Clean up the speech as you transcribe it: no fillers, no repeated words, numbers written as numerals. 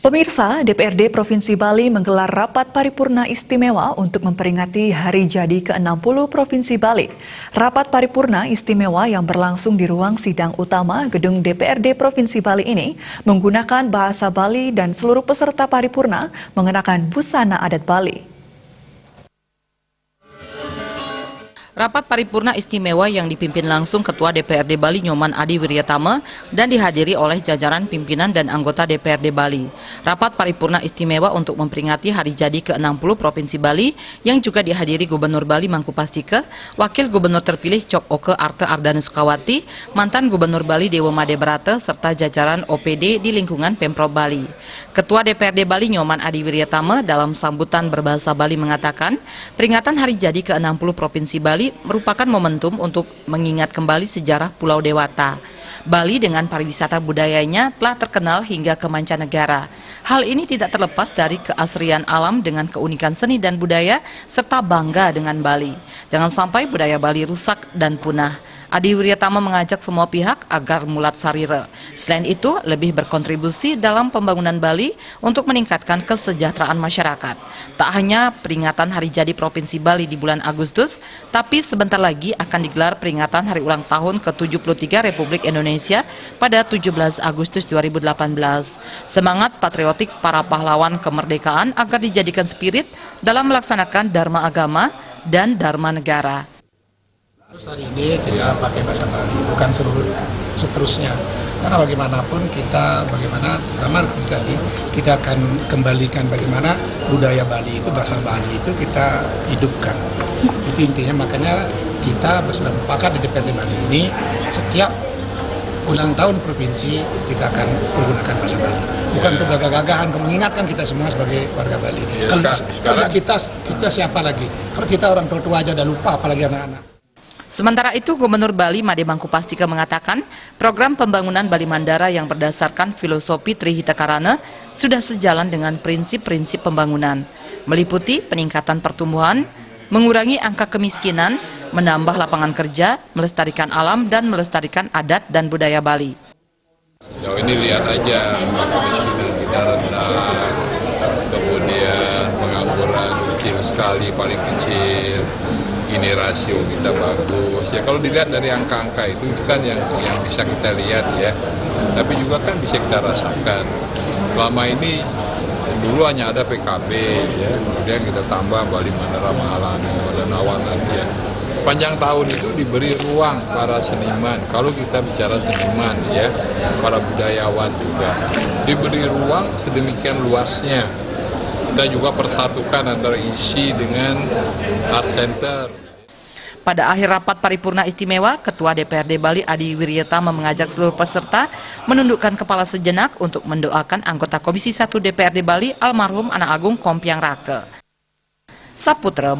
Pemirsa, DPRD Provinsi Bali menggelar rapat paripurna istimewa untuk memperingati Hari Jadi ke-60 Provinsi Bali. Rapat paripurna istimewa yang berlangsung di ruang sidang utama gedung DPRD Provinsi Bali ini menggunakan bahasa Bali dan seluruh peserta paripurna mengenakan busana adat Bali. Rapat paripurna istimewa yang dipimpin langsung Ketua DPRD Bali Nyoman Adi Wiryatama dan dihadiri oleh jajaran pimpinan dan anggota DPRD Bali. Rapat paripurna istimewa untuk memperingati Hari Jadi ke-60 Provinsi Bali yang juga dihadiri Gubernur Bali Mangku Pastike, Wakil Gubernur terpilih Cok Oke Arte Ardana Sukawati, mantan Gubernur Bali Dewa Made Brata, serta jajaran OPD di lingkungan Pemprov Bali. Ketua DPRD Bali Nyoman Adi Wiryatama dalam sambutan berbahasa Bali mengatakan, peringatan Hari Jadi ke-60 Provinsi Bali merupakan momentum untuk mengingat kembali sejarah Pulau Dewata. Bali dengan pariwisata budayanya telah terkenal hingga ke mancanegara. Hal ini tidak terlepas dari keasrian alam dengan keunikan seni dan budaya, serta bangga dengan Bali. Jangan sampai budaya Bali rusak dan punah. Adi Wiryatama mengajak semua pihak agar mulat sarira. Selain itu, lebih berkontribusi dalam pembangunan Bali untuk meningkatkan kesejahteraan masyarakat. Tak hanya peringatan Hari Jadi Provinsi Bali di bulan Agustus, tapi sebentar lagi akan digelar peringatan Hari Ulang Tahun ke-73 Republik Indonesia pada 17 Agustus 2018. Semangat patriotik para pahlawan kemerdekaan agar dijadikan spirit dalam melaksanakan Dharma agama dan Dharma negara. Hari ini kita pakai bahasa Bali, bukan seterusnya. Karena bagaimanapun terutama tadi kita akan kembalikan bagaimana budaya Bali itu, bahasa Bali itu kita hidupkan. Itu intinya, makanya kita sudah mufakat di DPRD Bali ini setiap ulang tahun provinsi kita akan menggunakan bahasa Bali. Bukan untuk gagah-gagahan, untuk mengingatkan kita semua sebagai warga Bali. Kalau kita siapa lagi? Kalau kita orang tua aja udah lupa, apalagi anak-anak. Sementara itu, Gubernur Bali Made Mangku Pastike mengatakan program pembangunan Bali Mandara yang berdasarkan filosofi Trihita Karana sudah sejalan dengan prinsip-prinsip pembangunan, meliputi peningkatan pertumbuhan, mengurangi angka kemiskinan, menambah lapangan kerja, melestarikan alam, dan melestarikan adat dan budaya Bali. Jauh ini lihat aja, kemiskinan kita rendah, kemudian pengangguran kecil sekali, paling kecil. Ini rasio kita bagus ya. Kalau dilihat dari angka-angka itu kan yang bisa kita lihat ya, tapi juga kan bisa kita rasakan. Selama ini dulu hanya ada PKB ya, kemudian kita tambah Bali Mandara Mahalano dan Awangan ya. Panjang tahun itu diberi ruang para seniman. Kalau kita bicara seniman ya, para budayawan juga diberi ruang sedemikian luasnya. Kita juga persatukan antara isi dengan art center. Pada akhir rapat paripurna istimewa, Ketua DPRD Bali Adi Wiryatama mengajak seluruh peserta menundukkan kepala sejenak untuk mendoakan anggota Komisi 1 DPRD Bali almarhum Anak Agung Kompiang Rake. Saputra